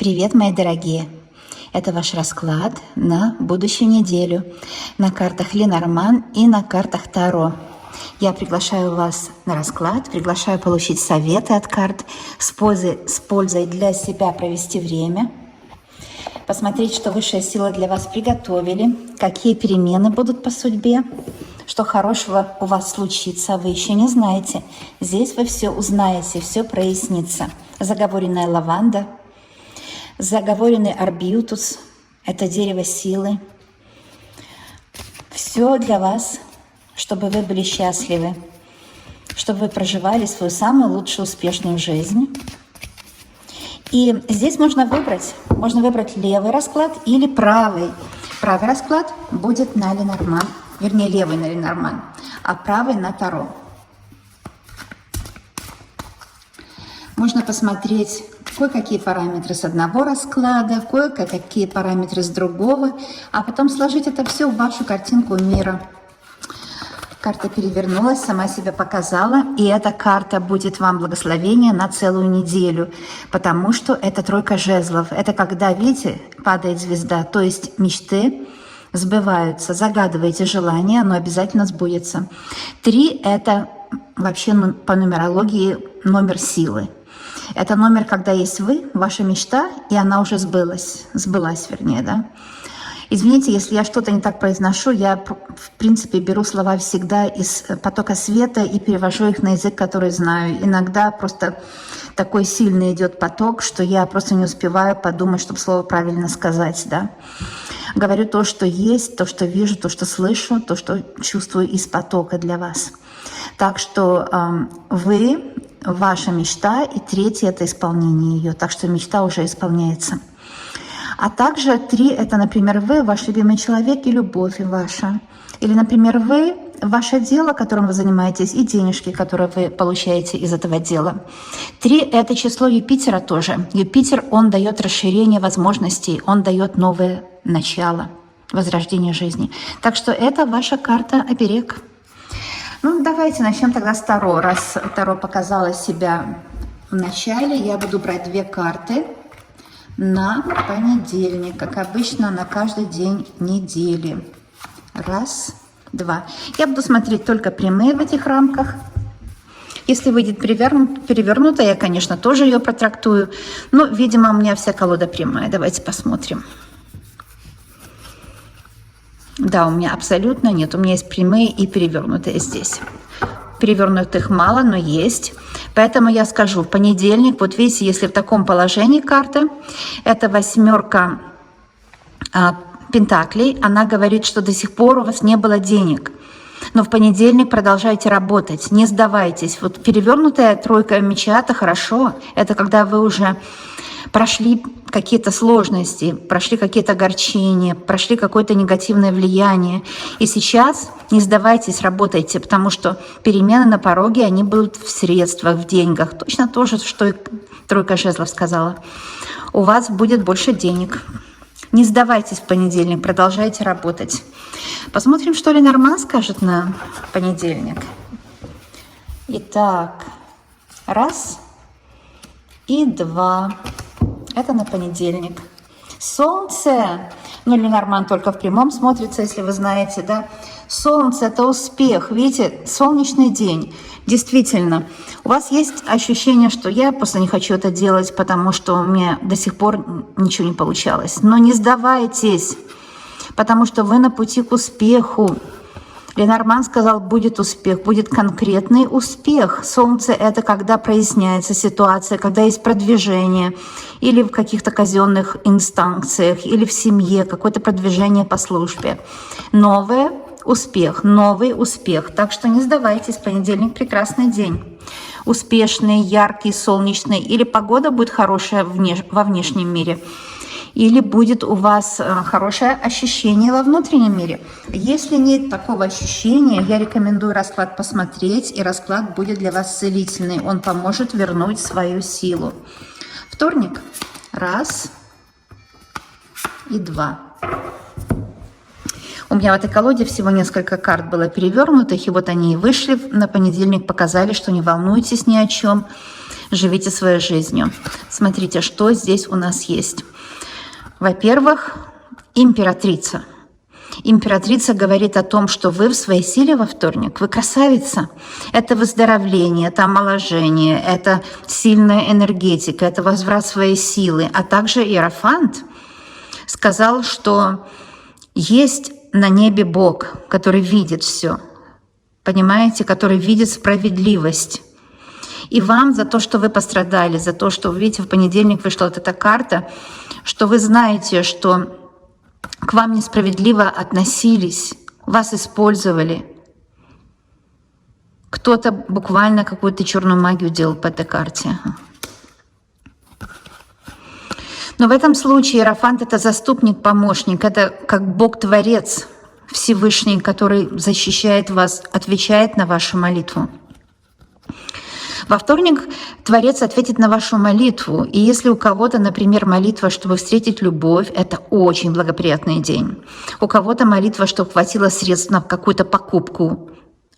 Привет, мои дорогие! Это ваш расклад на будущую неделю на картах Ленорман и на картах Таро. Я приглашаю вас на расклад, приглашаю получить советы от карт, с пользой для себя провести время, посмотреть, что высшая сила для вас приготовили, какие перемены будут по судьбе, что хорошего у вас случится, вы еще не знаете. Здесь вы все узнаете, все прояснится. Заговоренная лаванда, заговоренный арбьютус – это дерево силы. Все для вас, чтобы вы были счастливы, чтобы вы проживали свою самую лучшую успешную жизнь. И здесь можно выбрать левый расклад или правый. Правый расклад будет на Ленорман, вернее левый на Ленорман, а правый на Таро. Можно посмотреть кое-какие параметры с одного расклада, кое-какие параметры с другого, а потом сложить это все в вашу картинку мира. Карта перевернулась, сама себя показала, и эта карта будет вам благословение на целую неделю, потому что это тройка жезлов. Это когда, видите, падает звезда, то есть мечты сбываются. Загадываете желание, оно обязательно сбудется. 3 – это вообще по нумерологии номер силы. Это номер, когда есть вы, ваша мечта, и она уже сбылась, вернее, да. Извините, если я что-то не так произношу, я, в принципе, беру слова всегда из потока света и перевожу их на язык, который знаю. Иногда просто такой сильный идет поток, что я просто не успеваю подумать, чтобы слово правильно сказать, да. Говорю то, что есть, то, что вижу, то, что слышу, то, что чувствую из потока для вас. Так что вы, ваша мечта, и 3 – это исполнение ее. Так что мечта уже исполняется. А также 3 – это, например, вы, ваш любимый человек и любовь ваша. Или, например, вы, ваше дело, которым вы занимаетесь, и денежки, которые вы получаете из этого дела. 3 – это число Юпитера тоже. Юпитер, он дает расширение возможностей, он дает новое начало, возрождение жизни. Так что это ваша карта оберег. Ну, давайте начнем тогда с Таро. Раз Таро показала себя в начале, я буду брать 2 карты на понедельник, как обычно, на каждый день недели. 1, 2. Я буду смотреть только прямые в этих рамках. Если выйдет перевернутая, я, конечно, тоже ее протрактую. Но, видимо, у меня вся колода прямая. Давайте посмотрим. Да, у меня абсолютно нет. У меня есть прямые и перевернутые здесь. Перевернутых мало, но есть. Поэтому я скажу, в понедельник, вот видите, если в таком положении карта, это 8 пентаклей, она говорит, что до сих пор у вас не было денег. Но в понедельник продолжайте работать, не сдавайтесь. Вот перевернутая 3 меча – это хорошо. Это когда вы уже прошли какие-то сложности, прошли какие-то огорчения, прошли какое-то негативное влияние. И сейчас не сдавайтесь, работайте, потому что перемены на пороге, они будут в средствах, в деньгах. Точно то же, что и 3 жезлов сказала. У вас будет больше денег. Не сдавайтесь в понедельник, продолжайте работать. Посмотрим, что Ленорман скажет на понедельник. Итак, 1 и 2. Это на понедельник. Солнце, ну Ленорман только в прямом смотрится, если вы знаете, да. Солнце – это успех, видите, солнечный день. Действительно, у вас есть ощущение, что я просто не хочу это делать, потому что у меня до сих пор ничего не получалось. Но не сдавайтесь, потому что вы на пути к успеху. Ленорман сказал, будет успех, будет конкретный успех. Солнце – это когда проясняется ситуация, когда есть продвижение, или в каких-то казенных инстанциях, или в семье, какое-то продвижение по службе. Новый успех. Так что не сдавайтесь, понедельник – прекрасный день. Успешный, яркий, солнечный, или погода будет хорошая во внешнем мире, или будет у вас хорошее ощущение во внутреннем мире. Если нет такого ощущения, я рекомендую расклад посмотреть, и расклад будет для вас целительный. Он поможет вернуть свою силу. Вторник. 1 и 2. У меня в этой колоде всего несколько карт было перевернутых, и вот они и вышли на понедельник, показали, что не волнуйтесь ни о чем. живите своей жизнью. Смотрите, что здесь у нас есть. Во-первых, императрица. Императрица говорит о том, что вы в своей силе во вторник, вы красавица. Это выздоровление, это омоложение, это сильная энергетика, это возврат своей силы. А также Иерофант сказал, что есть на небе Бог, который видит все, понимаете, который видит справедливость. И вам за то, что вы пострадали, за то, что, видите, в понедельник вышла вот эта карта, что вы знаете, что к вам несправедливо относились, вас использовали. Кто-то буквально какую-то черную магию делал по этой карте. Но в этом случае Иерофант — это заступник, помощник, это как Бог-творец Всевышний, который защищает вас, отвечает на вашу молитву. Во вторник Творец ответит на вашу молитву. И если у кого-то, например, молитва, чтобы встретить любовь, это очень благоприятный день. У кого-то молитва, чтобы хватило средств на какую-то покупку,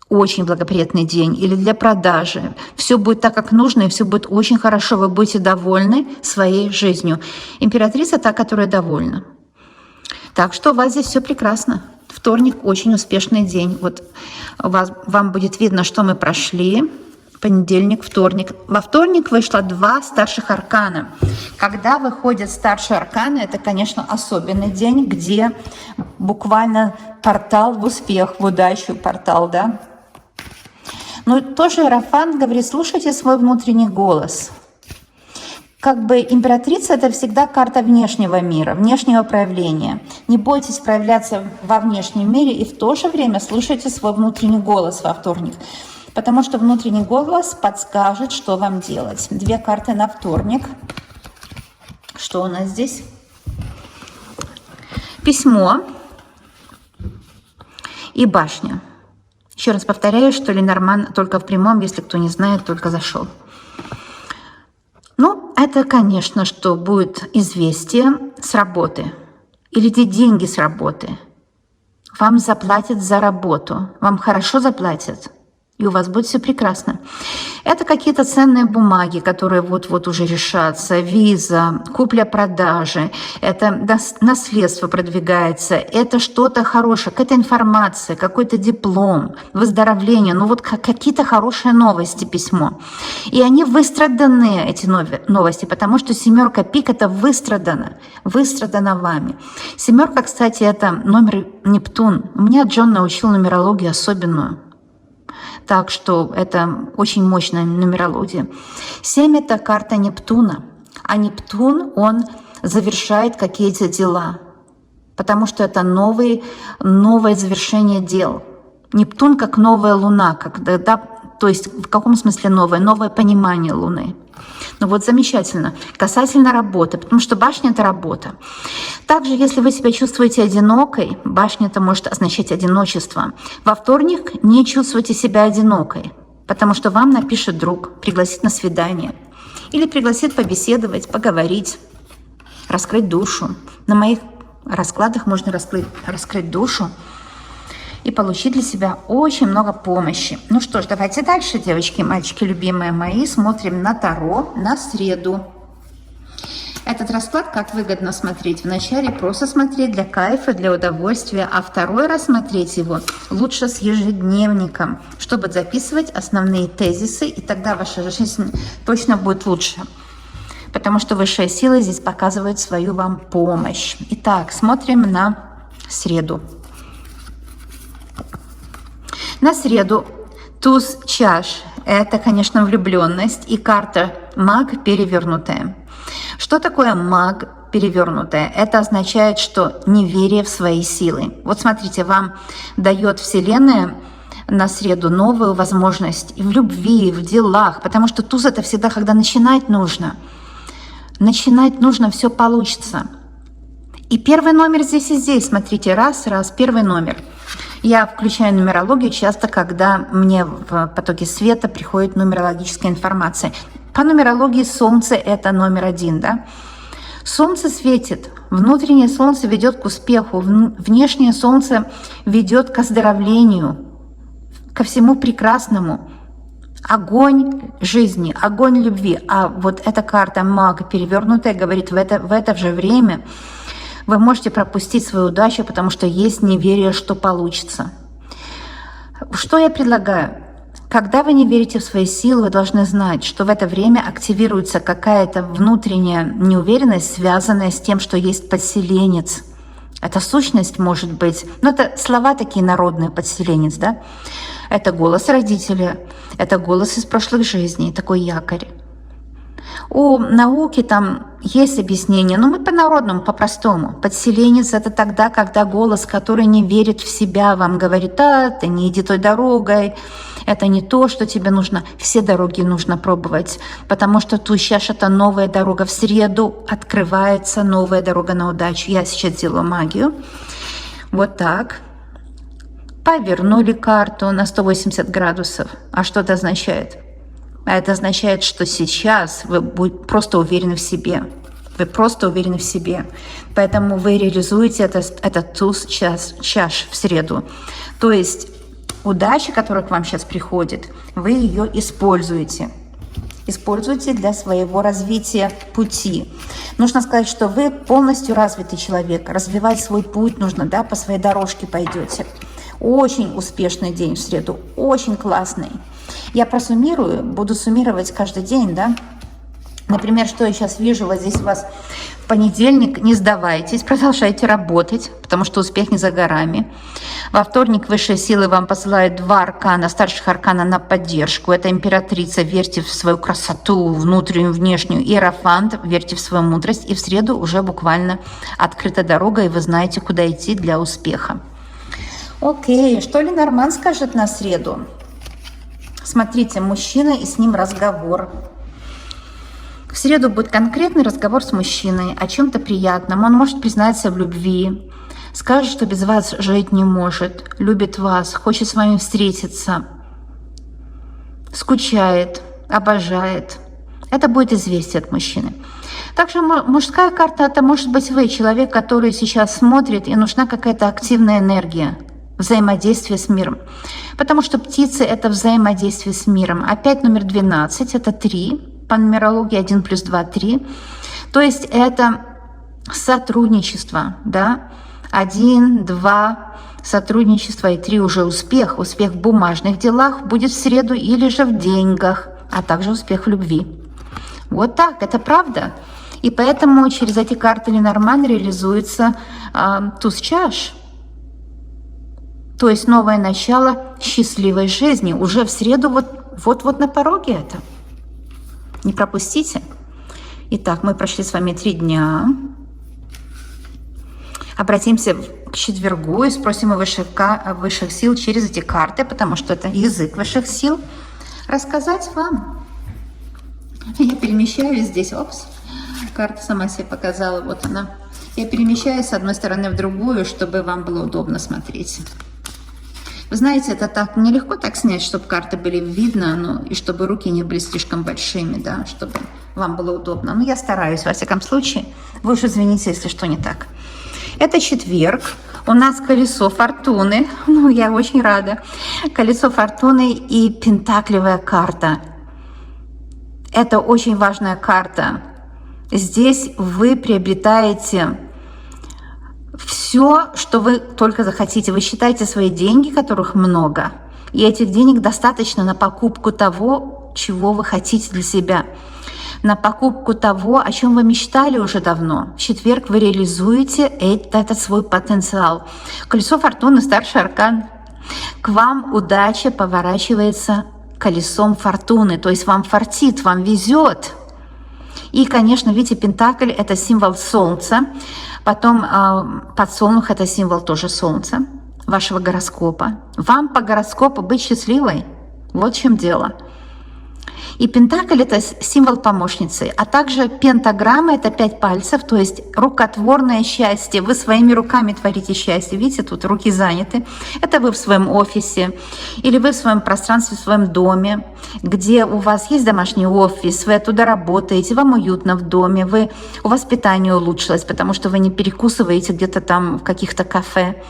очень благоприятный день. Или для продажи. Все будет так, как нужно, и все будет очень хорошо. Вы будете довольны своей жизнью. Императрица та, которая довольна. Так что у вас здесь все прекрасно. Вторник очень успешный день. Вот вам будет видно, что мы прошли. Понедельник, вторник. Во вторник вышло 2 старших аркана. Когда выходят старшие арканы, это, конечно, особенный день, где буквально портал в успех, в удачу портал, да. Но тоже Иерофант говорит, слушайте свой внутренний голос. Как бы императрица — это всегда карта внешнего мира, внешнего проявления. Не бойтесь проявляться во внешнем мире и в то же время слушайте свой внутренний голос во вторник. Потому что внутренний голос подскажет, что вам делать. 2 карты на вторник. Что у нас здесь? Письмо и башня. Еще раз повторяю, что Ленорман только в прямом, если кто не знает, только зашел. Ну, это, конечно, что будет известие с работы. Или деньги с работы. Вам заплатят за работу. Вам хорошо заплатят. И у вас будет все прекрасно. Это какие-то ценные бумаги, которые вот-вот уже решатся, виза, купля-продажи, это наследство продвигается, это что-то хорошее, какая-то информация, какой-то диплом, выздоровление, ну вот какие-то хорошие новости, письмо. И они выстраданы, эти новости, потому что 7 пик — это выстрадано вами. 7, кстати, это номер Нептун. Меня Джон научил нумерологию особенную. Так что это очень мощная нумерология. 7 — это карта Нептуна. А Нептун, он завершает какие-то дела. Потому что это новое завершение дел. Нептун как новая луна. То есть в каком смысле новое? Новое понимание Луны. Ну вот замечательно. Касательно работы, потому что башня — это работа. Также, если вы себя чувствуете одинокой, башня — это может означать одиночество. Во вторник не чувствуйте себя одинокой, потому что вам напишет друг, пригласит на свидание или пригласит побеседовать, поговорить, раскрыть душу. На моих раскладах можно раскрыть душу и получить для себя очень много помощи. Ну что ж, давайте дальше, девочки и мальчики, любимые мои, смотрим на Таро на среду. Этот расклад как выгодно смотреть. Вначале просто смотреть для кайфа, для удовольствия, а второй раз смотреть его лучше с ежедневником, чтобы записывать основные тезисы, и тогда ваша жизнь точно будет лучше. Потому что высшая сила здесь показывает свою вам помощь. Итак, смотрим на среду. На среду туз чаш – это, конечно, влюбленность, и карта маг перевернутая. Что такое маг перевернутая? Это означает, что неверие в свои силы. Вот смотрите, вам дает Вселенная на среду новую возможность и в любви, и в делах, потому что туз — это всегда, когда начинать нужно. Начинать нужно, все получится. И первый номер здесь и здесь. Смотрите, раз, первый номер. Я включаю нумерологию часто, когда мне в потоке света приходит нумерологическая информация. По нумерологии Солнце — это номер 1, да? Солнце светит, внутреннее Солнце ведет к успеху, внешнее Солнце ведет к оздоровлению, ко всему прекрасному. огонь жизни, огонь любви. А вот эта карта мага перевернутая говорит, в это же время вы можете пропустить свою удачу, потому что есть неверие, что получится. Что я предлагаю? Когда вы не верите в свои силы, вы должны знать, что в это время активируется какая-то внутренняя неуверенность, связанная с тем, что есть подселенец. Эта сущность может быть, это слова такие народные, подселенец, да? Это голос родителя, это голос из прошлых жизней, такой якорь. У науки там есть объяснение, но мы по-народному, по-простому. Подселенец – это тогда, когда голос, который не верит в себя, вам говорит: ты не иди той дорогой, это не то, что тебе нужно. Все дороги нужно пробовать, потому что тут сейчас это новая дорога. В среду открывается новая дорога на удачу. Я сейчас делаю магию. Вот так. Повернули карту на 180 градусов. А что это означает? Это означает, что сейчас вы будете просто уверены в себе. Вы просто уверены в себе. Поэтому вы реализуете этот туз чаш в среду. То есть удача, которая к вам сейчас приходит, вы ее используете. Используйте для своего развития пути. Нужно сказать, что вы полностью развитый человек. Развивать свой путь нужно, да, по своей дорожке пойдете. Очень успешный день в среду, очень классный. Я просуммирую, буду суммировать каждый день, да. Например, что я сейчас вижу вот здесь у вас в понедельник: не сдавайтесь, продолжайте работать, потому что успех не за горами. Во вторник высшие силы вам посылают 2 аркана, старших аркана на поддержку. Это императрица, верьте в свою красоту, внутреннюю, внешнюю. Иерофант, верьте в свою мудрость. И в среду уже буквально открыта дорога, и вы знаете, куда идти для успеха. Окей, что Ленорман скажет на среду? Смотрите, мужчина и с ним разговор. В среду будет конкретный разговор с мужчиной о чем-то приятном. Он может признаться в любви, скажет, что без вас жить не может, любит вас, хочет с вами встретиться, скучает, обожает. Это будет известие от мужчины. Также мужская карта – это может быть вы, человек, который сейчас смотрит, и нужна какая-то активная энергия, взаимодействие с миром. Потому что птицы – это взаимодействие с миром. Опять номер 12 – это 3. По нумерологии 1 плюс 2 – 3. То есть это сотрудничество, да? 1, 2, сотрудничество, и 3 уже успех. Успех в бумажных делах будет в среду или же в деньгах, а также успех в любви. Вот так, это правда. И поэтому через эти карты Ленорман реализуется туз чаш. То есть новое начало счастливой жизни. Уже в среду вот на пороге это. Не пропустите. Итак, мы прошли с вами 3 дня. Обратимся к четвергу и спросим у высших сил через эти карты, потому что это язык высших сил, рассказать вам. Я перемещаюсь здесь. Опс, карта сама себе показала. Вот она. Я перемещаюсь с одной стороны в другую, чтобы вам было удобно смотреть. Вы знаете, это так нелегко так снять, чтобы карты были видно, и чтобы руки не были слишком большими, да, чтобы вам было удобно. Но я стараюсь, во всяком случае. Вы уж извините, если что не так. Это четверг. У нас колесо фортуны. Я очень рада. Колесо фортуны и пентаклевая карта. Это очень важная карта. Здесь вы приобретаете все, что вы только захотите. Вы считаете свои деньги, которых много, и этих денег достаточно на покупку того, чего вы хотите для себя, на покупку того, о чем вы мечтали уже давно. В четверг вы реализуете этот свой потенциал. Колесо фортуны, старший аркан. К вам удача поворачивается колесом фортуны, то есть вам фартит, вам везет. И, конечно, видите, пентакль – это символ солнца. Потом подсолнух – это символ тоже солнца, вашего гороскопа. Вам по гороскопу быть счастливой. Вот в чем дело. И пентакль – это символ помощницы. А также пентаграмма – это 5 пальцев, то есть рукотворное счастье. Вы своими руками творите счастье. Видите, тут руки заняты. Это вы в своем офисе или вы в своем пространстве, в своем доме, где у вас есть домашний офис, вы оттуда работаете, вам уютно в доме, у вас питание улучшилось, потому что вы не перекусываете где-то там в каких-то кафе.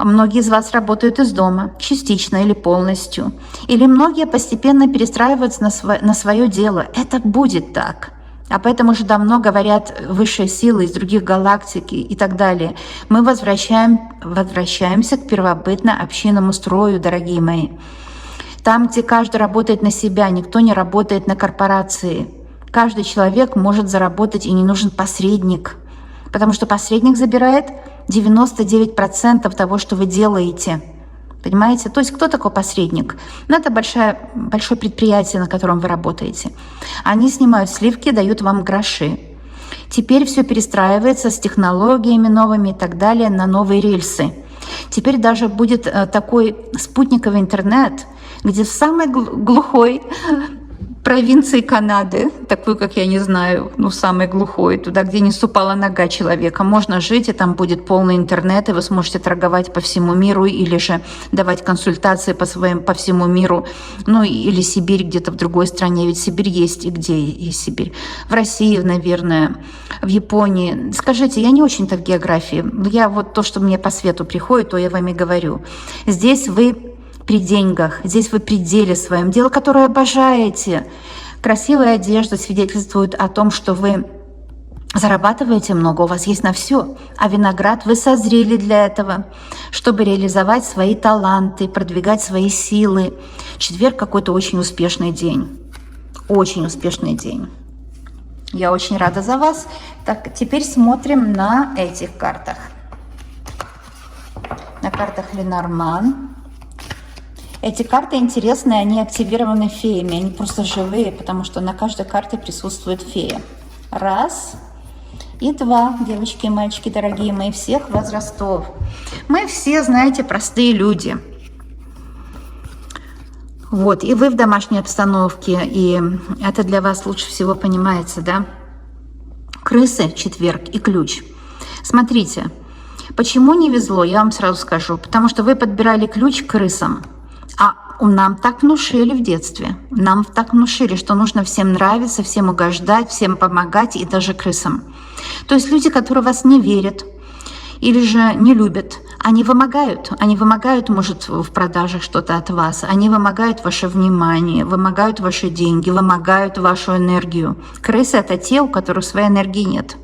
Многие из вас работают из дома, частично или полностью. Или многие постепенно перестраиваются на свое дело. Это будет так. Об этом уже давно говорят высшие силы из других галактик и так далее. Мы возвращаемся к первобытно-общинному строю, дорогие мои. Там, где каждый работает на себя, никто не работает на корпорации. Каждый человек может заработать, и не нужен посредник. Потому что посредник забирает 99% того, что вы делаете. Понимаете? То есть кто такой посредник? Ну, это большое предприятие, на котором вы работаете. Они снимают сливки, дают вам гроши. Теперь все перестраивается с технологиями новыми и так далее на новые рельсы. Теперь даже будет такой спутниковый интернет, где в самой глухой провинции Канады, такой, как я не знаю, самой глухой, туда, где не ступала нога человека, можно жить, и там будет полный интернет, и вы сможете торговать по всему миру, или же давать консультации по всему миру, или Сибирь где-то в другой стране, ведь Сибирь есть, и где есть Сибирь? В России, наверное, в Японии. Скажите, я не очень-то в географии, я вот то, что мне по свету приходит, то я вам и говорю. Здесь вы при деньгах, здесь вы при деле своем, дело, которое обожаете. Красивая одежда свидетельствует о том, что вы зарабатываете много, у вас есть на все, а виноград вы созрели для этого, чтобы реализовать свои таланты, продвигать свои силы. Четверг какой-то очень успешный день, очень успешный день. Я очень рада за вас. Так, теперь смотрим на этих картах. На картах Ленорман. Эти карты интересные, они активированы феями, они просто живые, потому что на каждой карте присутствует фея. Раз и два, девочки и мальчики, дорогие мои, всех возрастов. Мы все, знаете, простые люди. Вот, и вы в домашней обстановке, и это для вас лучше всего понимается, да? Крысы, четверг и ключ. Смотрите, почему не везло, я вам сразу скажу. Потому что вы подбирали ключ к крысам. А нам так внушили в детстве, нам так внушили, что нужно всем нравиться, всем угождать, всем помогать и даже крысам. То есть люди, которые вас не верят или же не любят, они вымогают, может, в продажах что-то от вас, они вымогают ваше внимание, вымогают ваши деньги, вымогают вашу энергию. Крысы – это те, у которых своей энергии нет.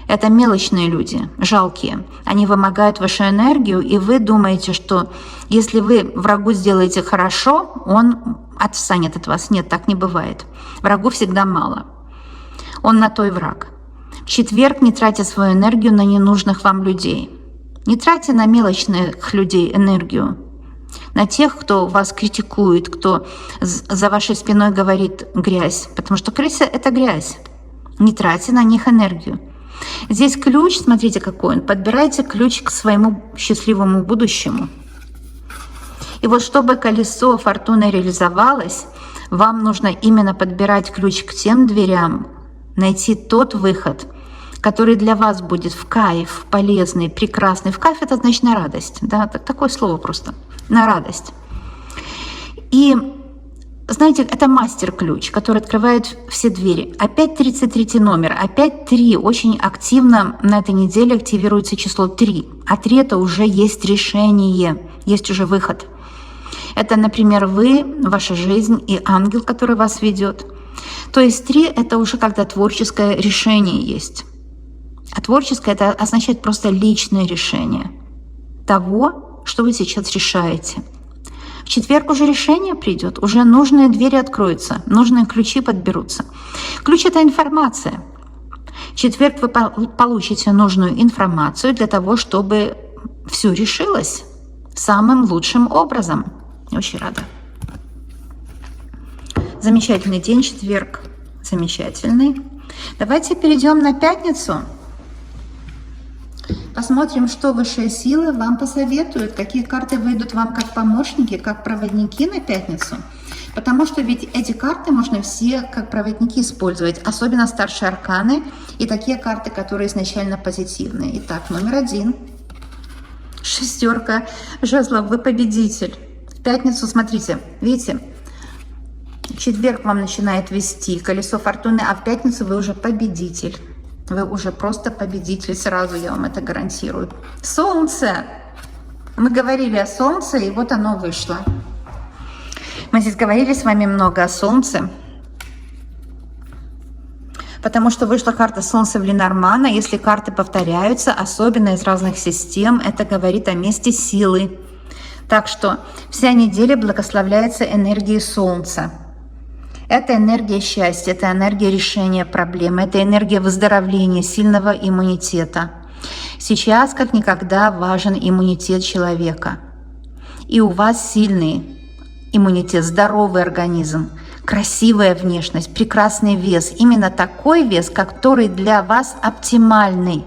Это мелочные люди, жалкие. Они вымогают вашу энергию, и вы думаете, что если вы врагу сделаете хорошо, он отстанет от вас. Нет, так не бывает. Врагу всегда мало. Он на то и враг. В четверг не тратьте свою энергию на ненужных вам людей. Не тратьте на мелочных людей энергию. На тех, кто вас критикует, кто за вашей спиной говорит грязь. Потому что крыса – это грязь. Не тратьте на них энергию. Здесь ключ, смотрите какой он. Подбирайте ключ к своему счастливому будущему. И вот чтобы колесо фортуны реализовалось, вам нужно именно подбирать ключ к тем дверям, найти тот выход, который для вас будет в кайф, полезный, прекрасный. В кайф – это значит на радость. Да? Такое слово просто. На радость. И знаете, это мастер-ключ, который открывает все двери. Опять 33 номер, опять 3. Очень активно на этой неделе активируется число 3. А 3 – это уже есть решение, есть уже выход. Это, например, вы, ваша жизнь и ангел, который вас ведет. То есть 3 – это уже когда творческое решение есть. А творческое – это означает просто личное решение того, что вы сейчас решаете. В четверг уже решение придет, уже нужные двери откроются, нужные ключи подберутся. Ключ – это информация. В четверг вы получите нужную информацию для того, чтобы все решилось самым лучшим образом. Очень рада. Замечательный день, четверг. Замечательный. Давайте перейдем на пятницу. Посмотрим, что высшие силы вам посоветуют, какие карты выйдут вам как помощники, как проводники на пятницу. Потому что ведь эти карты можно все как проводники использовать, особенно старшие арканы и такие карты, которые изначально позитивные. Итак, номер 1. Шестерка жезлов, вы победитель. В пятницу, смотрите, видите, в четверг вам начинает вести колесо фортуны, а в пятницу вы уже победитель. Вы уже просто победитель, сразу я вам это гарантирую. Солнце! Мы говорили о Солнце, и вот оно вышло. Мы здесь говорили с вами много о Солнце, потому что вышла карта Солнца в Ленормана. Если карты повторяются, особенно из разных систем, это говорит о месте силы. Так что вся неделя благословляется энергией Солнца. Это энергия счастья, это энергия решения проблем, это энергия выздоровления, сильного иммунитета. Сейчас как никогда важен иммунитет человека. И у вас сильный иммунитет, здоровый организм, красивая внешность, прекрасный вес. Именно такой вес, который для вас оптимальный.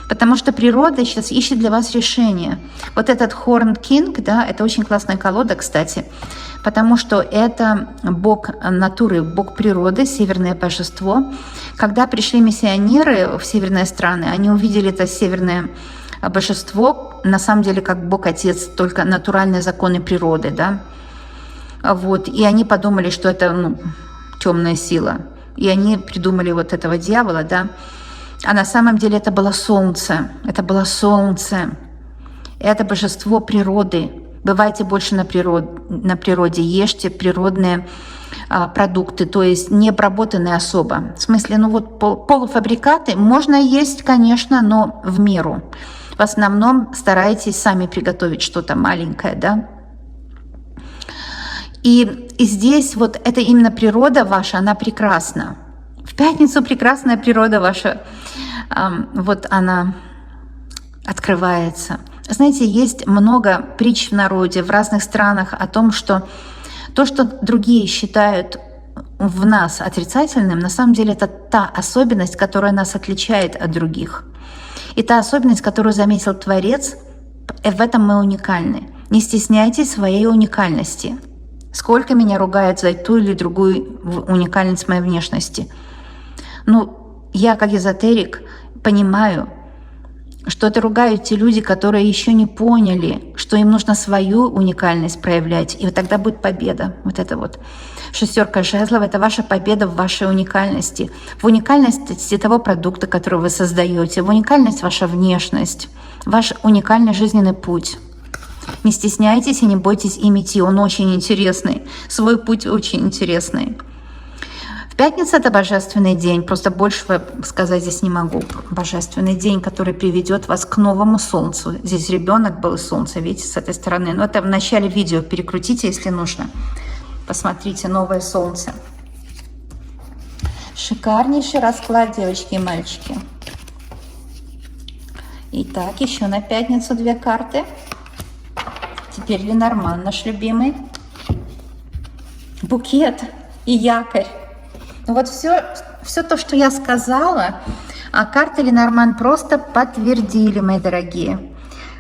Потому что природа сейчас ищет для вас решение. Вот этот Horned King, да, это очень классная колода, кстати, потому что это бог натуры, бог природы, северное божество. Когда пришли миссионеры в северные страны, они увидели это северное божество, на самом деле как бог-отец, только натуральные законы природы, да. Вот, и они подумали, что это темная сила. И они придумали вот этого дьявола, да. А на самом деле это было солнце. Это было солнце. Это божество природы. Бывайте больше на природе. Ешьте природные продукты, то есть не обработанные особо. В смысле, полуфабрикаты можно есть, конечно, но в меру. В основном старайтесь сами приготовить что-то маленькое, да. И здесь вот это именно природа ваша, она прекрасна. В пятницу прекрасная природа ваша, вот она открывается. Знаете, есть много притч в народе, в разных странах о том, что то, что другие считают в нас отрицательным, на самом деле это та особенность, которая нас отличает от других. И та особенность, которую заметил Творец, в этом мы уникальны. Не стесняйтесь своей уникальности. Сколько меня ругают за ту или другую уникальность моей внешности. Я как эзотерик понимаю, что это ругают те люди, которые еще не поняли, что им нужно свою уникальность проявлять, и вот тогда будет победа. Вот это вот шестерка жезлов — это ваша победа в вашей уникальности, в уникальности того продукта, который вы создаете, в уникальность ваша внешность, ваш уникальный жизненный путь. Не стесняйтесь и не бойтесь им идти, он очень интересный, свой путь очень интересный. В пятницу это божественный день, просто больше сказать здесь не могу. Божественный день, который приведет вас к новому солнцу. Здесь ребенок был и солнце, видите, с этой стороны. Но это в начале видео, перекрутите, если нужно. Посмотрите, новое солнце. Шикарнейший расклад, девочки и мальчики. Итак, еще на пятницу 2 карты. Теперь Ленорман, наш любимый. Букет и якорь. Вот все то, что я сказала, а карты Ленорман просто подтвердили, мои дорогие.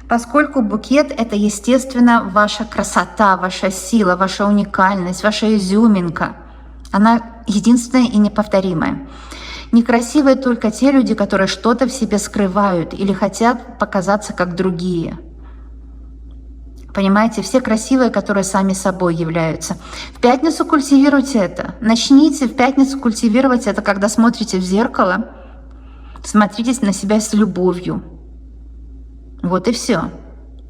Поскольку букет — это, естественно, ваша красота, ваша сила, ваша уникальность, ваша изюминка. Она единственная и неповторимая. Некрасивые только те люди, которые что-то в себе скрывают или хотят показаться как другие. Понимаете, все красивые, которые сами собой являются. В пятницу культивируйте это. Начните в пятницу культивировать это, когда смотрите в зеркало. Смотрите на себя с любовью. Вот и все.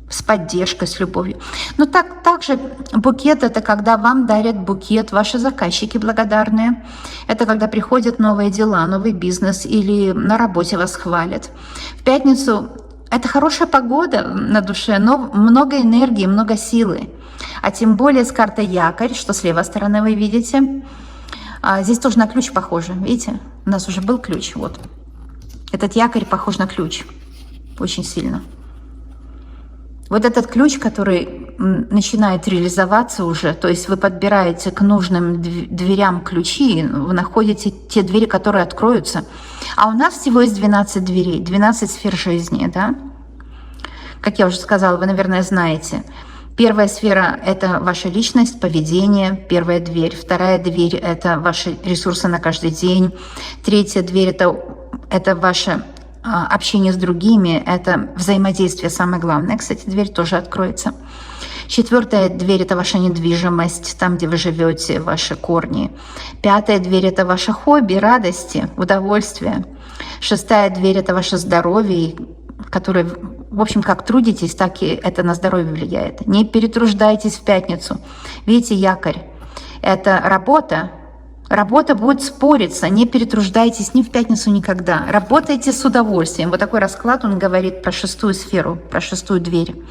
С поддержкой, с любовью. Но также букет — это когда вам дарят букет ваши заказчики благодарные. Это когда приходят новые дела, новый бизнес или на работе вас хвалят. В пятницу это хорошая погода на душе, но много энергии, много силы. А тем более с картой якорь, что с левой стороны вы видите. Здесь тоже на ключ похоже, видите? У нас уже был ключ, вот. Этот якорь похож на ключ, очень сильно. Вот этот ключ, который начинает реализоваться уже, то есть вы подбираете к нужным дверям ключи, вы находите те двери, которые откроются. А у нас всего есть 12 дверей, 12 сфер жизни, да? Как я уже сказала, вы, наверное, знаете. Первая сфера — это ваша личность, поведение, первая дверь. Вторая дверь — это ваши ресурсы на каждый день. Третья дверь — это ваше общение с другими, это взаимодействие самое главное. Кстати, дверь тоже откроется. Четвертая дверь — это ваша недвижимость, там, где вы живете, ваши корни. Пятая дверь — это ваше хобби, радости, удовольствие. Шестая дверь — это ваше здоровье, которое в общем, как трудитесь, так и это на здоровье влияет. Не перетруждайтесь в пятницу. Видите, якорь – это работа. Работа будет спориться, не перетруждайтесь ни в пятницу, никогда. Работайте с удовольствием. Вот такой расклад, он говорит про шестую сферу, про шестую дверь.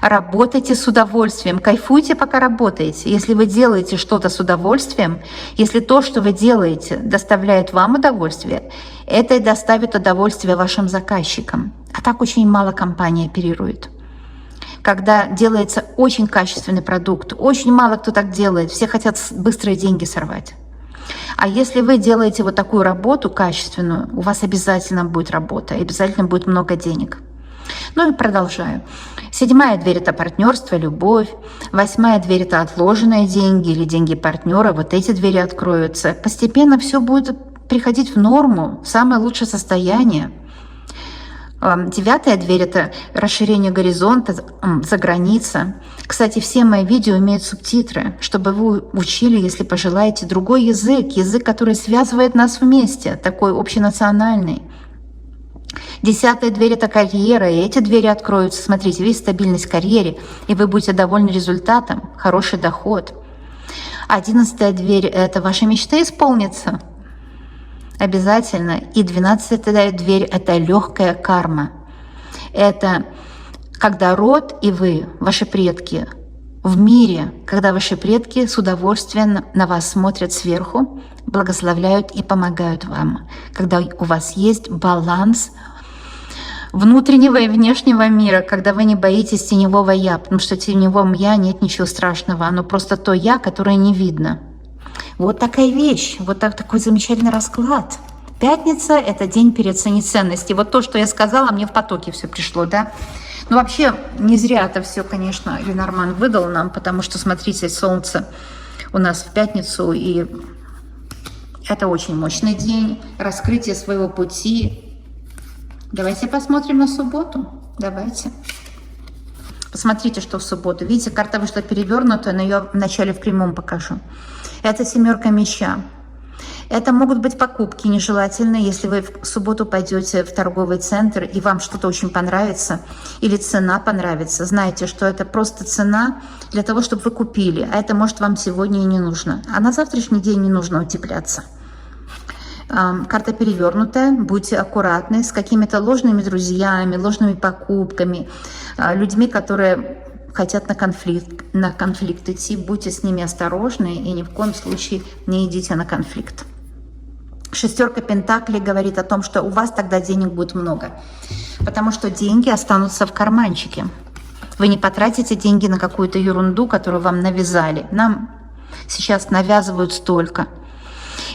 Работайте с удовольствием, кайфуйте, пока работаете. Если вы делаете что-то с удовольствием, если то, что вы делаете, доставляет вам удовольствие, это и доставит удовольствие вашим заказчикам. А так очень мало компаний оперирует. Когда делается очень качественный продукт, очень мало кто так делает, все хотят быстрые деньги сорвать. А если вы делаете вот такую работу качественную, у вас обязательно будет работа, обязательно будет много денег. Ну и продолжаю. Седьмая дверь – это партнерство, любовь. Восьмая дверь – это отложенные деньги или деньги партнера. Вот эти двери откроются. Постепенно все будет приходить в норму, в самое лучшее состояние. Девятая дверь – это расширение горизонта, за граница. Кстати, все мои видео имеют субтитры, чтобы вы учили, если пожелаете, другой язык, язык, который связывает нас вместе, такой общенациональный. Десятая дверь – это карьера, и эти двери откроются. Смотрите, видите, стабильность в карьере, и вы будете довольны результатом, хороший доход. 11-я дверь – это ваши мечты исполнятся. Обязательно. И 12-я дверь – это легкая карма. Это когда род и вы, ваши предки, в мире, когда ваши предки с удовольствием на вас смотрят сверху, благословляют и помогают вам. Когда у вас есть баланс внутреннего и внешнего мира, когда вы не боитесь теневого «я», потому что в теневом «я» нет ничего страшного, оно просто то «я», которое не видно. Вот такая вещь, вот такой замечательный расклад. Пятница – это день переоценить ценности. Вот то, что я сказала, мне в потоке все пришло, да? Ну, вообще, не зря это все, конечно, Ленорман выдал нам, потому что, смотрите, Солнце у нас в пятницу, и это очень мощный день, раскрытие своего пути. Давайте посмотрим на субботу. Давайте. Посмотрите, что в субботу. Видите, карта вышла перевернутая, но я вначале в прямом покажу. Это семерка меча. Это могут быть покупки нежелательные, если вы в субботу пойдете в торговый центр и вам что-то очень понравится или цена понравится. Знаете, что это просто цена для того, чтобы вы купили, а это может вам сегодня и не нужно. А на завтрашний день не нужно утепляться. Карта перевернутая, будьте аккуратны с какими-то ложными друзьями, ложными покупками, людьми, которые хотят на конфликт идти, будьте с ними осторожны и ни в коем случае не идите на конфликт. Шестерка пентаклей говорит о том, что у вас тогда денег будет много, потому что деньги останутся в карманчике. Вы не потратите деньги на какую-то ерунду, которую вам навязали. Нам сейчас навязывают столько.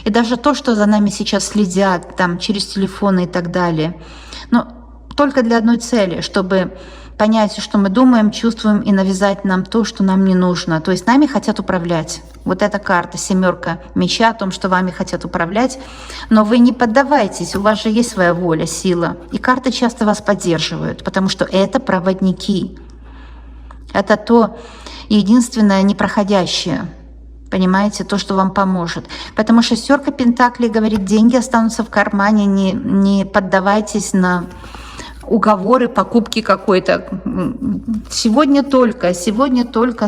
И даже то, что за нами сейчас следят, там, через телефоны и так далее, но только для одной цели, чтобы понять, что мы думаем, чувствуем, и навязать нам то, что нам не нужно. То есть нами хотят управлять. Вот эта карта, семерка меча, о том, что вами хотят управлять. Но вы не поддавайтесь, у вас же есть своя воля, сила. И карты часто вас поддерживают, потому что это проводники. Это то единственное непроходящее. Понимаете, то, что вам поможет. Поэтому шестерка пентаклей говорит, деньги останутся в кармане, не поддавайтесь на уговоры, покупки какой-то. Сегодня только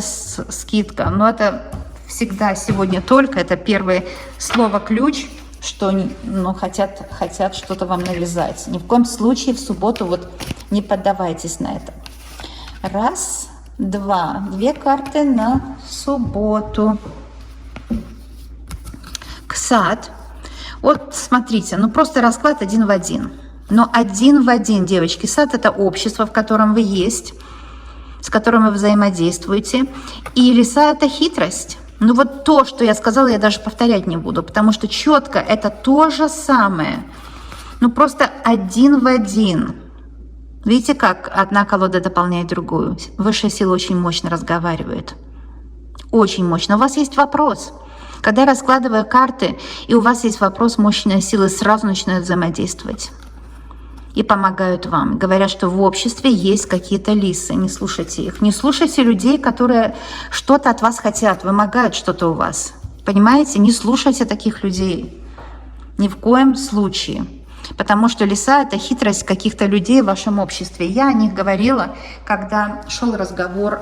скидка. Но это всегда сегодня только. Это первое слово ключ, что хотят что-то вам навязать. Ни в коем случае в субботу вот не поддавайтесь на это. Раз, два. Две карты на субботу. Ксад. Вот смотрите, ну просто расклад один в один. Но один в один, девочки. Сад – это общество, в котором вы есть, с которым вы взаимодействуете. И лиса – это хитрость. Ну вот то, что я сказала, я даже повторять не буду, потому что четко это то же самое. Ну просто один в один. Видите, как одна колода дополняет другую? Высшая сила очень мощно разговаривает. Очень мощно. У вас есть вопрос. Когда я раскладываю карты, и у вас есть вопрос, мощная сила сразу начинает взаимодействовать. И помогают вам. Говорят, что в обществе есть какие-то лисы. Не слушайте их. Не слушайте людей, которые что-то от вас хотят, вымогают что-то у вас. Понимаете? Не слушайте таких людей. Ни в коем случае. Потому что лиса – это хитрость каких-то людей в вашем обществе. Я о них говорила, когда шел разговор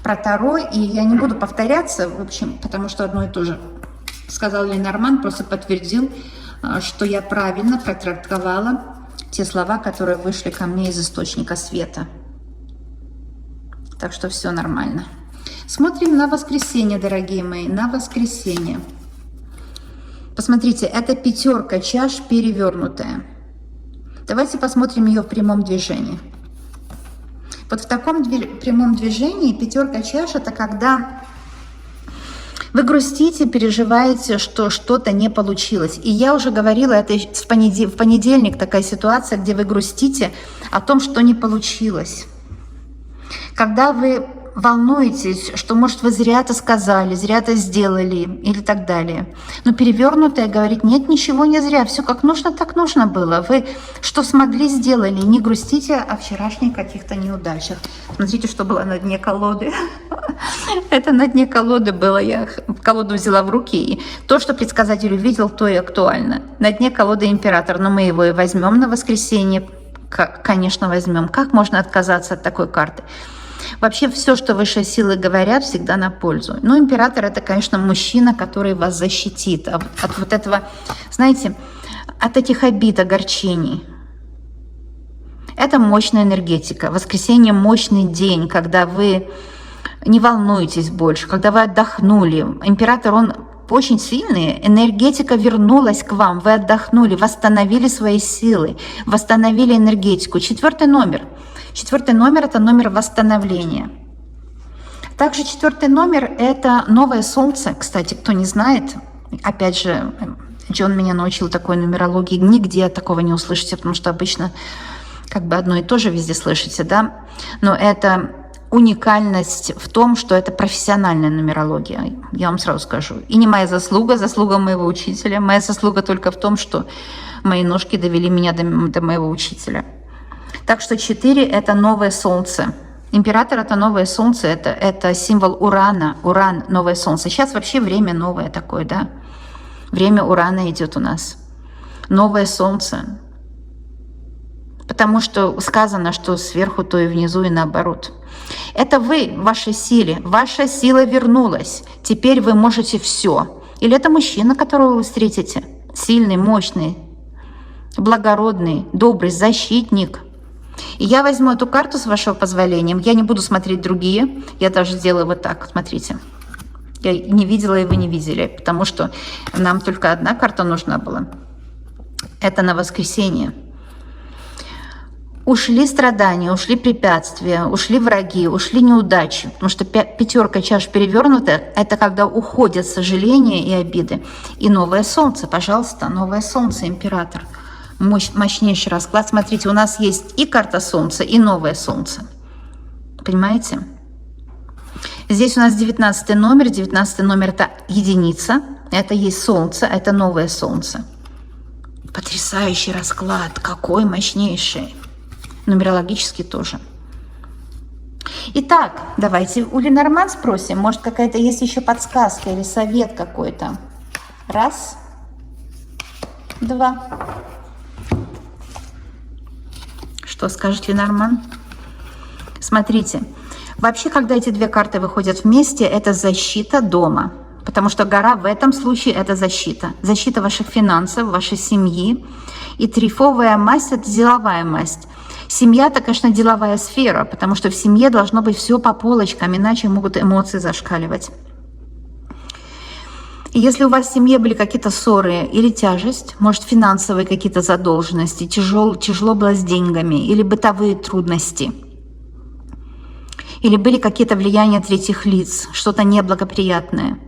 про Таро, и я не буду повторяться, в общем, потому что одно и то же сказал Ленорман, просто подтвердил, что я правильно протрактовала те слова, которые вышли ко мне из источника света. Так что все нормально. Смотрим на воскресенье, дорогие мои, на воскресенье. Посмотрите, это пятерка чаш перевернутая. Давайте посмотрим ее в прямом движении. Вот в таком прямом движении пятерка чаш – это когда вы грустите, переживаете, что что-то не получилось. И я уже говорила, это в понедельник такая ситуация, где вы грустите о том, что не получилось. Когда вы волнуетесь, что, может, вы зря это сказали, зря это сделали или так далее. Но перевернутая говорит, нет, ничего не зря, все как нужно, так нужно было. Вы что смогли, сделали, не грустите о вчерашних каких-то неудачах. Смотрите, что было на дне колоды. Это на дне колоды было, я колоду взяла в руки, и то, что предсказатель увидел, то и актуально. На дне колоды император, но мы его и возьмем на воскресенье, конечно, возьмем. Как можно отказаться от такой карты? Вообще все, что высшие силы говорят, всегда на пользу. Но император – это, конечно, мужчина, который вас защитит от вот этого, знаете, от этих обид, огорчений. Это мощная энергетика. Воскресенье – мощный день, когда вы не волнуетесь больше, когда вы отдохнули. Император, он очень сильный, энергетика вернулась к вам, вы отдохнули, восстановили свои силы, восстановили энергетику. Четвертый номер – это номер восстановления. Также четвертый номер – это новое солнце. Кстати, кто не знает, опять же, Джон меня научил такой нумерологии, нигде такого не услышите, потому что обычно как бы одно и то же везде слышите, да? Но это уникальность в том, что это профессиональная нумерология, я вам сразу скажу. И не моя заслуга, заслуга моего учителя. Моя заслуга только в том, что мои ножки довели меня до моего учителя. Так что 4 – это новое солнце. Император – это новое солнце, это символ Урана. Уран – новое солнце. Сейчас вообще время новое такое, да? Время Урана идет у нас. Новое солнце. Потому что сказано, что сверху, то и внизу, и наоборот. Это вы в вашей силе. Ваша сила вернулась. Теперь вы можете все. Или это мужчина, которого вы встретите. Сильный, мощный, благородный, добрый, защитник. И я возьму эту карту с вашего позволения. Я не буду смотреть другие. Я даже сделаю вот так. Смотрите. Я не видела, и вы не видели. Потому что нам только одна карта нужна была. Это на воскресенье. Ушли страдания, ушли препятствия, ушли враги, ушли неудачи. Потому что пятерка чаш перевернутая – это когда уходят сожаления и обиды. И новое солнце, пожалуйста, новое солнце, император. Мощнейший расклад. Смотрите, у нас есть и карта солнца, и новое солнце. Понимаете? Здесь у нас 19 номер. 19 номер – это единица. Это есть солнце, это новое солнце. Потрясающий расклад. Какой мощнейший. Нумерологически тоже. Итак, давайте у Ленорман спросим. Может, какая-то есть еще подсказка или совет какой-то. Раз. Два. Что скажет Ленорман? Смотрите, вообще, когда эти две карты выходят вместе, это защита дома. Потому что гора в этом случае это защита. Защита ваших финансов, вашей семьи. И трифовая масть – это деловая масть. Семья – это, конечно, деловая сфера, потому что в семье должно быть все по полочкам, иначе могут эмоции зашкаливать. И если у вас в семье были какие-то ссоры или тяжесть, может, финансовые какие-то задолженности, тяжело было с деньгами, или бытовые трудности, или были какие-то влияния третьих лиц, что-то неблагоприятное.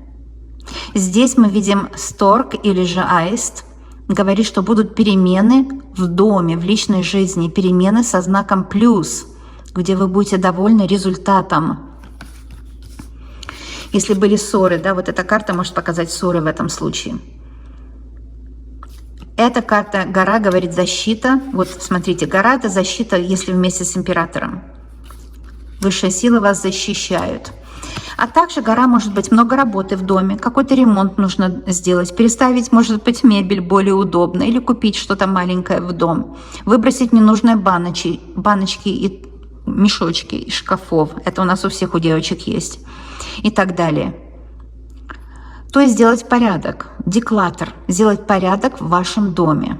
Здесь мы видим сторг или же аист, говорит, что будут перемены в доме, в личной жизни, перемены со знаком плюс, где вы будете довольны результатом. Если были ссоры, да, вот эта карта может показать ссоры в этом случае. Эта карта, гора, говорит защита. Вот смотрите, гора – это защита, если вместе с императором. Высшие силы вас защищают. А также гора может быть много работы в доме, какой-то ремонт нужно сделать, переставить, может быть, мебель более удобно или купить что-то маленькое в дом, выбросить ненужные баночки и мешочки из шкафов. Это у нас у всех у девочек есть. И так далее. То есть сделать порядок, деклаттер, сделать порядок в вашем доме.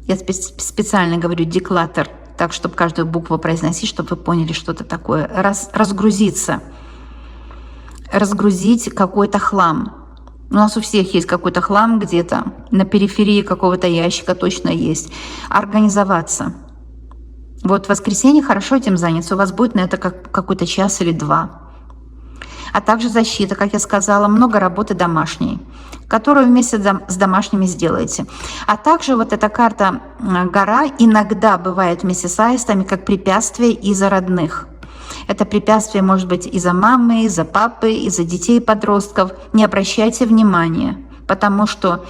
Я специально говорю деклаттер, так, чтобы каждую букву произносить, чтобы вы поняли, что это такое. Разгрузиться. Разгрузить какой-то хлам. У нас у всех есть какой-то хлам где-то, на периферии какого-то ящика точно есть. Организоваться. Вот в воскресенье хорошо этим заняться, у вас будет на это какой-то час или два. А также защита, как я сказала, много работы домашней, которую вместе с домашними сделаете. А также вот эта карта гора иногда бывает вместе с аистами как препятствие из-за родных. Это препятствие может быть из-за мамы, из-за папы, из-за детей, подростков. Не обращайте внимания, потому что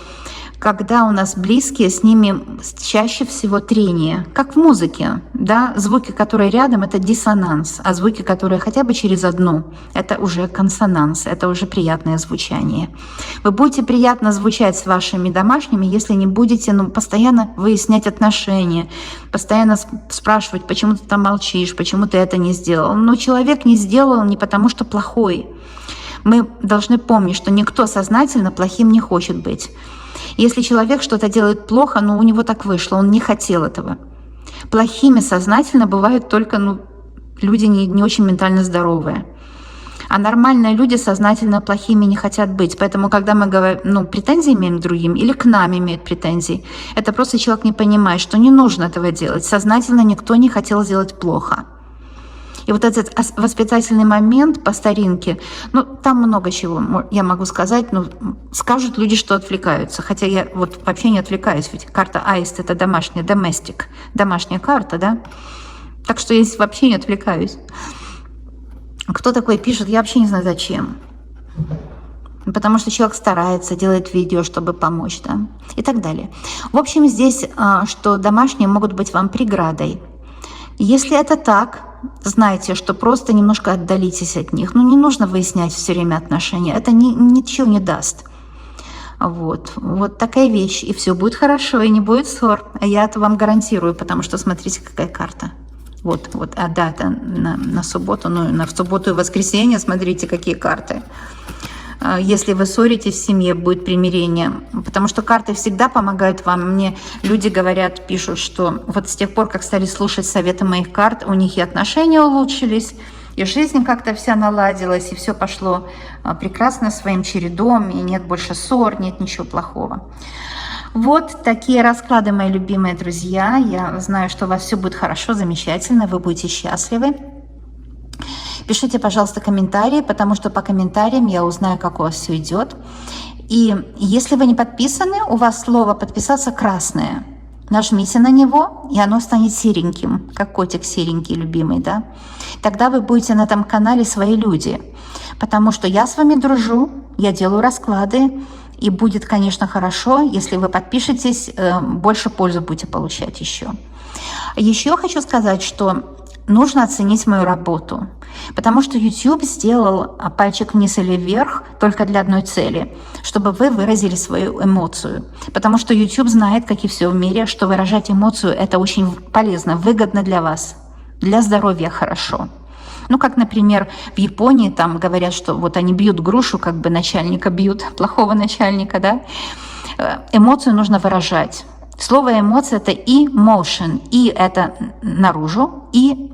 когда у нас близкие, с ними чаще всего трение, как в музыке, да, звуки, которые рядом, это диссонанс, а звуки, которые хотя бы через одну, это уже консонанс, это уже приятное звучание. Вы будете приятно звучать с вашими домашними, если не будете постоянно выяснять отношения, постоянно спрашивать, почему ты там молчишь, почему ты это не сделал. Но человек не сделал не потому, что плохой. Мы должны помнить, что никто сознательно плохим не хочет быть. Если человек что-то делает плохо, у него так вышло, он не хотел этого. Плохими сознательно бывают только люди не очень ментально здоровые. А нормальные люди сознательно плохими не хотят быть. Поэтому, когда мы говорим, претензии имеем к другим или к нам имеют претензии, это просто человек не понимает, что не нужно этого делать. Сознательно никто не хотел сделать плохо. И вот этот воспитательный момент по старинке, там много чего я могу сказать, скажут люди, что отвлекаются. Хотя я вообще не отвлекаюсь, ведь карта аист – это домашняя, domestic, домашняя карта, да? Так что я вообще не отвлекаюсь. Кто такой пишет, я вообще не знаю зачем. Потому что человек старается, делает видео, чтобы помочь, да? И так далее. В общем, здесь, что домашние могут быть вам преградой. Если это так, знайте, что просто немножко отдалитесь от них. Не нужно выяснять все время отношения. Это ничего не даст. Вот такая вещь. И все будет хорошо, и не будет ссор. Я это вам гарантирую, потому что смотрите, какая карта. Это на субботу, в субботу и воскресенье, смотрите, какие карты. Если вы ссоритесь в семье, будет примирение. Потому что карты всегда помогают вам. Мне люди говорят, пишут, что с тех пор, как стали слушать советы моих карт, у них и отношения улучшились, и жизнь как-то вся наладилась, и все пошло прекрасно своим чередом, и нет больше ссор, нет ничего плохого. Вот такие расклады, мои любимые друзья. Я знаю, что у вас все будет хорошо, замечательно, вы будете счастливы. Пишите, пожалуйста, комментарии, потому что по комментариям я узнаю, как у вас все идет. И если вы не подписаны, у вас слово «подписаться» красное. Нажмите на него, и оно станет сереньким, как котик серенький, любимый, да? Тогда вы будете на этом канале «Свои люди», потому что я с вами дружу, я делаю расклады, и будет, конечно, хорошо, если вы подпишетесь, больше пользы будете получать еще. Еще хочу сказать, что нужно оценить мою работу, потому что YouTube сделал пальчик вниз или вверх только для одной цели, чтобы вы выразили свою эмоцию. Потому что YouTube знает, как и все в мире, что выражать эмоцию – это очень полезно, выгодно для вас, для здоровья хорошо. Как, например, в Японии там говорят, что они бьют грушу, как бы начальника бьют, плохого начальника, да? Эмоцию нужно выражать. Слово эмоция – это emotion. И это наружу, и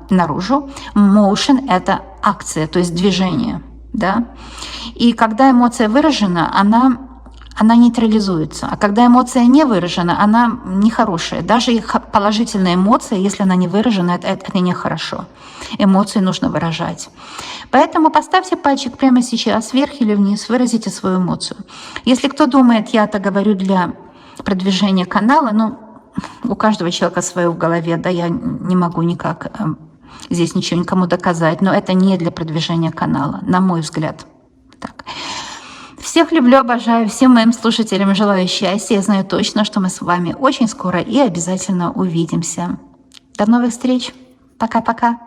наружу. Motion – это акция, то есть движение. Да? И когда эмоция выражена, она нейтрализуется. А когда эмоция не выражена, она нехорошая. Даже положительная эмоция, если она не выражена, это нехорошо. Эмоции нужно выражать. Поэтому поставьте пальчик прямо сейчас, вверх или вниз, выразите свою эмоцию. Если кто думает, я это говорю для продвижения канала, у каждого человека свое в голове, да, я не могу никак здесь ничего никому доказать, но это не для продвижения канала, на мой взгляд. Так. Всех люблю, обожаю, всем моим слушателям желаю счастья. Я знаю точно, что мы с вами очень скоро и обязательно увидимся. До новых встреч. Пока-пока.